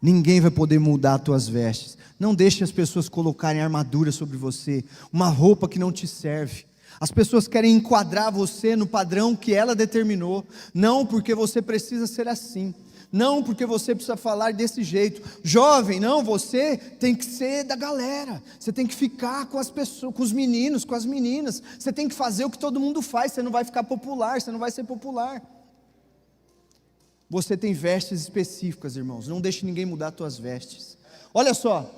Ninguém vai poder mudar as tuas vestes. Não deixe as pessoas colocarem armadura sobre você, uma roupa que não te serve. As pessoas querem enquadrar você no padrão que ela determinou. Não porque você precisa ser assim. Não porque você precisa falar desse jeito. Jovem, não, você tem que ser da galera. Você tem que ficar com as pessoas, com os meninos, com as meninas. Você tem que fazer o que todo mundo faz. Você não vai ficar popular, você não vai ser popular. Você tem vestes específicas, irmãos. Não deixe ninguém mudar as tuas vestes. Olha só,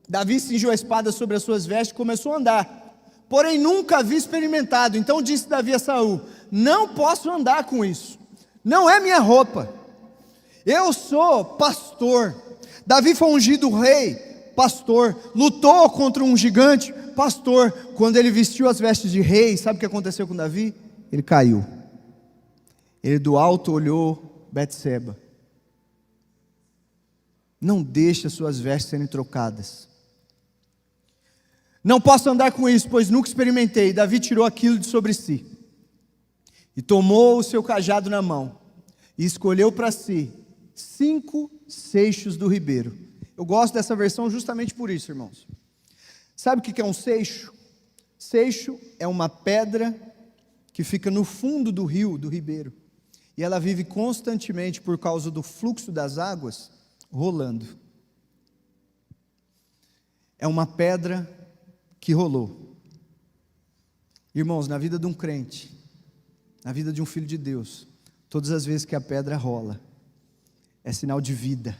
Davi cingiu a espada sobre as suas vestes e começou a andar. Porém nunca havia experimentado. Então disse Davi a Saul: não posso andar com isso. Não é minha roupa. Eu sou pastor. Davi foi ungido rei, pastor. Lutou contra um gigante, pastor. Quando ele vestiu as vestes de rei, sabe o que aconteceu com Davi? Ele caiu. Ele do alto olhou Betseba. Não deixe as suas vestes serem trocadas. Não posso andar com isso, pois nunca experimentei. Davi tirou aquilo de sobre si e tomou o seu cajado na mão e escolheu para si 5 seixos do ribeiro. Eu gosto dessa versão justamente por isso, irmãos. Sabe o que é um seixo? Seixo é uma pedra que fica no fundo do rio, do ribeiro, e ela vive constantemente, por causa do fluxo das águas, rolando. É uma pedra que rolou. Irmãos, na vida de um crente, na vida de um filho de Deus, todas as vezes que a pedra rola, é sinal de vida.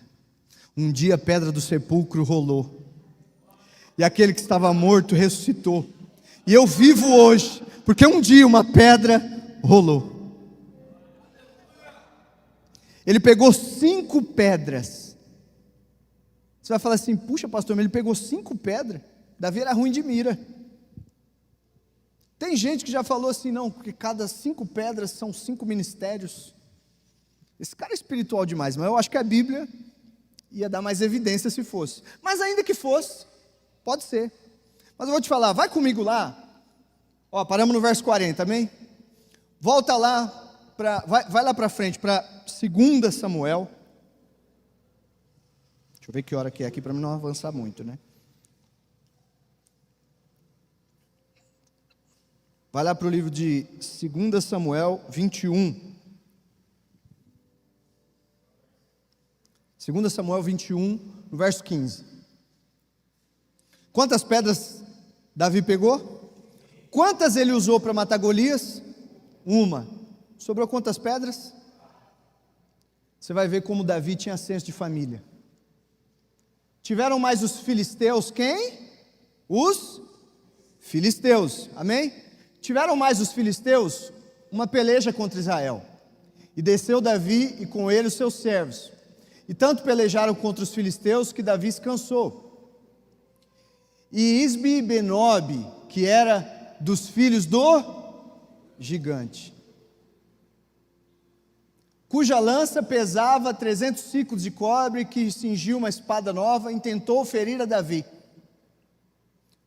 Um dia a pedra do sepulcro rolou, e aquele que estava morto ressuscitou, e eu vivo hoje, porque um dia uma pedra rolou. Ele pegou 5 pedras. Você vai falar assim: puxa pastor, mas ele pegou 5 pedras? Davi era ruim de mira. Tem gente que já falou assim: não, porque cada 5 pedras são 5 ministérios. Esse cara é espiritual demais, mas eu acho que a Bíblia ia dar mais evidência se fosse. Mas ainda que fosse, pode ser. Mas eu vou te falar, vai comigo lá. Ó, paramos no verso 40, amém? Volta lá, vai lá para frente, para 2 Samuel. Deixa eu ver que hora que é aqui para não avançar muito, né? Vai lá para o livro de 2 Samuel 21. 2 Samuel 21, no verso 15. Quantas pedras Davi pegou? Quantas ele usou para matar Golias? 1. Sobrou quantas pedras? Você vai ver como Davi tinha senso de família. Tiveram mais os filisteus, quem? Os filisteus, amém? Tiveram mais os filisteus uma peleja contra Israel. E desceu Davi e com ele os seus servos. E tanto pelejaram contra os filisteus que Davi se cansou. E Isbi-Benob, que era dos filhos do gigante, cuja lança pesava 300 siclos de cobre, que cingiu uma espada nova, intentou ferir a Davi.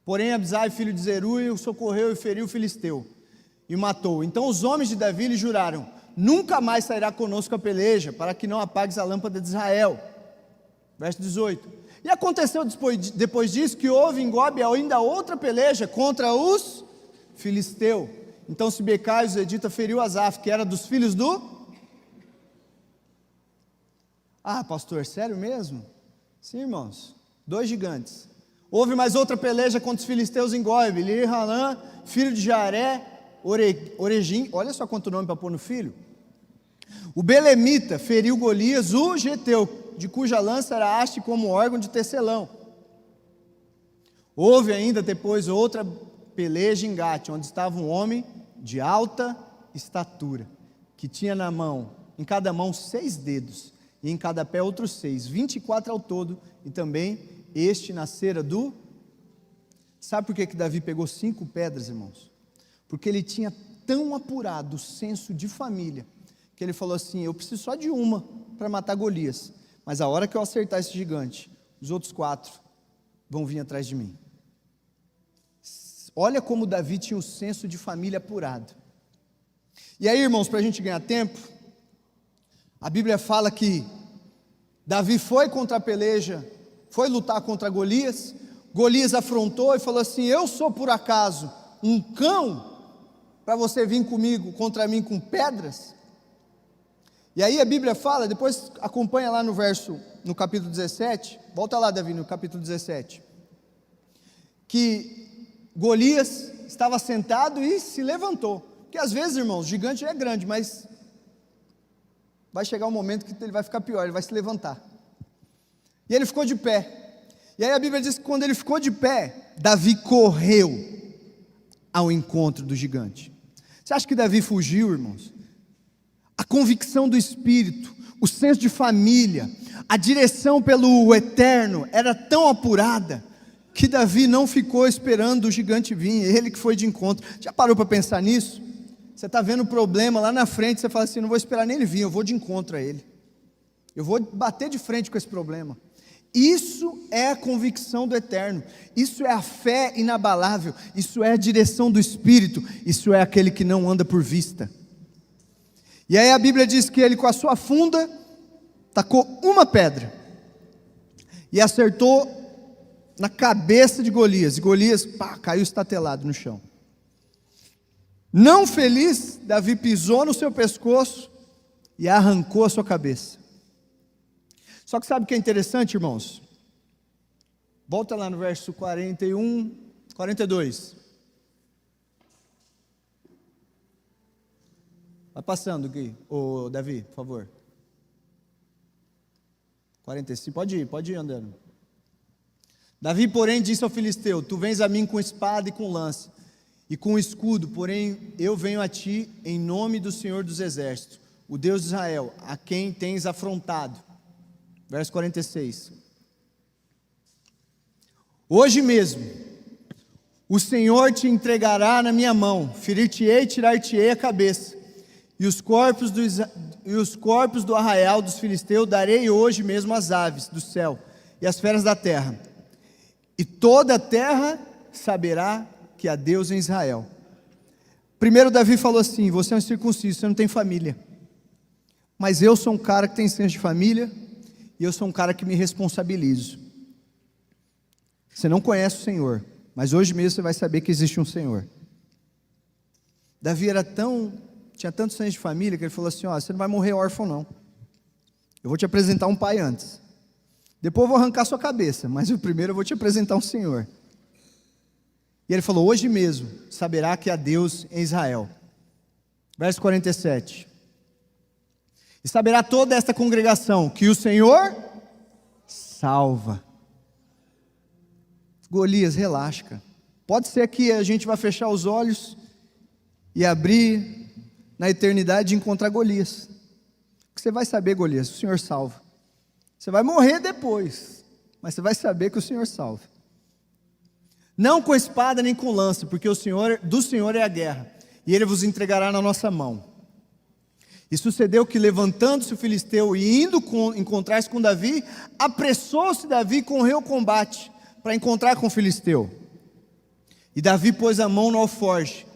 Porém Abisai, filho de Zeruia, o socorreu e feriu o filisteu, e matou. Então os homens de Davi lhe juraram: nunca mais sairá conosco a peleja, para que não apagues a lâmpada de Israel. Verso 18. E aconteceu depois disso, que houve em Gobe ainda outra peleja contra os filisteus. Então Sibecai, o zedita, feriu Asaf, que era dos filhos do... Ah, pastor, sério mesmo? Sim, irmãos, 2 gigantes. Houve mais outra peleja contra os filisteus em Gobe. Lihanã, filho de Jaré, Oregim, olha só quanto nome para pôr no filho. O belemita feriu Golias, o geteu, de cuja lança era haste como órgão de tecelão. Houve ainda depois outra peleja em Gate, onde estava um homem de alta estatura, que tinha na mão, em cada mão 6 dedos, e em cada pé outros 6, 24 ao todo, e também este na cera do... Sabe por que Davi pegou 5 pedras, irmãos? Porque ele tinha tão apurado o senso de família, que ele falou assim: eu preciso só de uma para matar Golias, mas a hora que eu acertar esse gigante, os outros 4 vão vir atrás de mim. Olha como Davi tinha o senso de família apurado. E aí, irmãos, para a gente ganhar tempo, a Bíblia fala que Davi foi contra a peleja, foi lutar contra Golias. Golias afrontou e falou assim: eu sou por acaso um cão para você vir comigo, contra mim com pedras? E aí a Bíblia fala, depois acompanha lá no capítulo 17, volta lá, Davi, no capítulo 17, que Golias estava sentado e se levantou. Porque às vezes, irmãos, o gigante é grande, mas vai chegar um momento que ele vai ficar pior, ele vai se levantar. E ele ficou de pé. E aí a Bíblia diz que quando ele ficou de pé, Davi correu ao encontro do gigante. Você acha que Davi fugiu, irmãos? A convicção do Espírito, o senso de família, a direção pelo eterno era tão apurada, que Davi não ficou esperando o gigante vir, ele que foi de encontro. Já parou para pensar nisso? Você está vendo o problema lá na frente, você fala assim: não vou esperar nem ele vir, eu vou de encontro a ele, eu vou bater de frente com esse problema. Isso é a convicção do eterno, isso é a fé inabalável, isso é a direção do Espírito, isso é aquele que não anda por vista. E aí a Bíblia diz que ele com a sua funda tacou uma pedra e acertou na cabeça de Golias, e Golias caiu estatelado no chão. Não feliz, Davi pisou no seu pescoço e arrancou a sua cabeça. Só que sabe o que é interessante, irmãos? Volta lá no verso 41, 42. Vai passando, Gui, Davi, por favor. 45, pode ir andando. Davi, porém, disse ao filisteu: tu vens a mim com espada e com lança, e com escudo, porém eu venho a ti em nome do Senhor dos Exércitos, o Deus de Israel, a quem tens afrontado. Verso 46. Hoje mesmo o Senhor te entregará na minha mão, ferir-te-ei e tirar-te-ei a cabeça, e os corpos do arraial dos filisteus darei hoje mesmo às aves do céu e às feras da terra, e toda a terra saberá que há Deus em Israel. Primeiro Davi falou assim: você é um incircunciso, você não tem família, mas eu sou um cara que tem senso de família, e eu sou um cara que me responsabilizo. Você não conhece o Senhor, mas hoje mesmo você vai saber que existe um Senhor. Davi tinha tanto senso de família, que ele falou assim: você não vai morrer órfão não, eu vou te apresentar um pai antes, depois eu vou arrancar sua cabeça, mas primeiro eu vou te apresentar um Senhor. E ele falou: hoje mesmo saberá que há Deus em Israel. Verso 47. E saberá toda esta congregação que o Senhor salva. Golias, relaxa, cara. Pode ser que a gente vai fechar os olhos e abrir na eternidade e encontrar Golias. Porque você vai saber, Golias, o Senhor salva. Você vai morrer depois, mas você vai saber que o Senhor salva. Não com espada nem com lança, porque do Senhor é a guerra, e Ele vos entregará na nossa mão. E sucedeu que, levantando-se o filisteu e indo encontrar-se com Davi, apressou-se Davi e correu ao combate para encontrar com o filisteu. E Davi pôs a mão no alforje,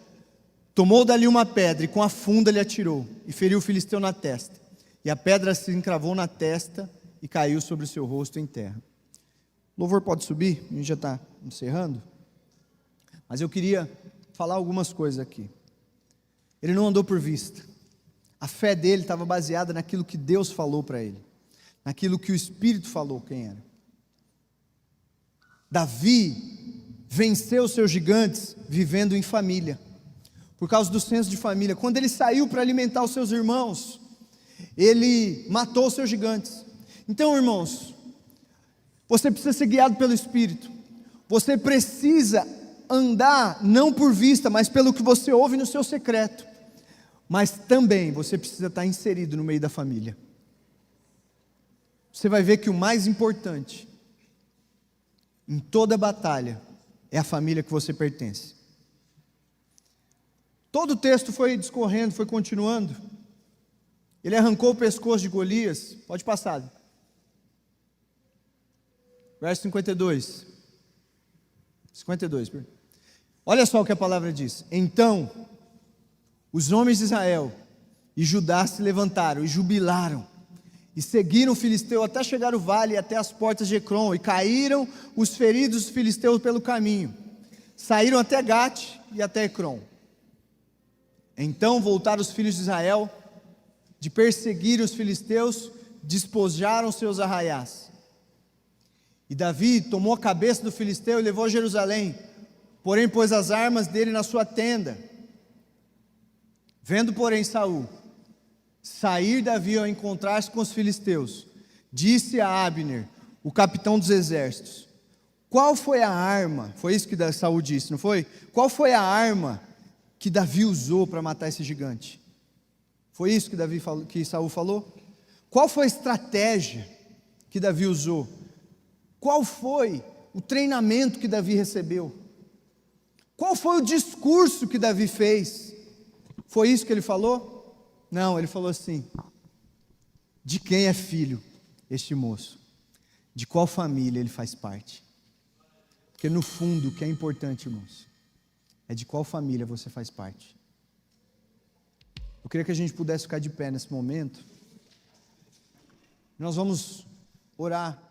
tomou dali uma pedra e com a funda lhe atirou, e feriu o filisteu na testa. E a pedra se encravou na testa e caiu sobre o seu rosto em terra. O louvor pode subir, a gente já está encerrando. Mas eu queria falar algumas coisas aqui. Ele não andou por vista. A fé dele estava baseada naquilo que Deus falou para ele, naquilo que o Espírito falou quem era. Davi venceu seus gigantes vivendo em família, por causa do senso de família. Quando ele saiu para alimentar os seus irmãos, ele matou os seus gigantes. Então, irmãos, você precisa ser guiado pelo Espírito. Você precisa andar não por vista, mas pelo que você ouve no seu secreto. Mas também você precisa estar inserido no meio da família. Você vai ver que o mais importante em toda batalha é a família que você pertence. Todo o texto foi discorrendo, foi continuando. Ele arrancou o pescoço de Golias. Pode passar. Verso 52. 52. Olha só o que a palavra diz. Então os homens de Israel e Judá se levantaram e jubilaram, e seguiram o filisteu até chegar ao vale, até as portas de Ecrom, e caíram os feridos dos filisteus pelo caminho. Saíram até Gate e até Ecrom. Então voltaram os filhos de Israel, de perseguir os filisteus, despojaram seus arraiais. E Davi tomou a cabeça do filisteu e levou a Jerusalém, porém pôs as armas dele na sua tenda. Vendo, porém, Saul sair Davi ao encontrar-se com os filisteus, disse a Abner, o capitão dos exércitos: qual foi a arma? Foi isso que Saul disse, não foi? Qual foi a arma que Davi usou para matar esse gigante? Foi isso que Saul falou? Qual foi a estratégia que Davi usou? Qual foi o treinamento que Davi recebeu? Qual foi o discurso que Davi fez? Foi isso que ele falou? Não, ele falou assim: de quem é filho este moço? De qual família ele faz parte? Porque no fundo o que é importante, irmãos, é de qual família você faz parte. Eu queria que a gente pudesse ficar de pé nesse momento. Nós vamos orar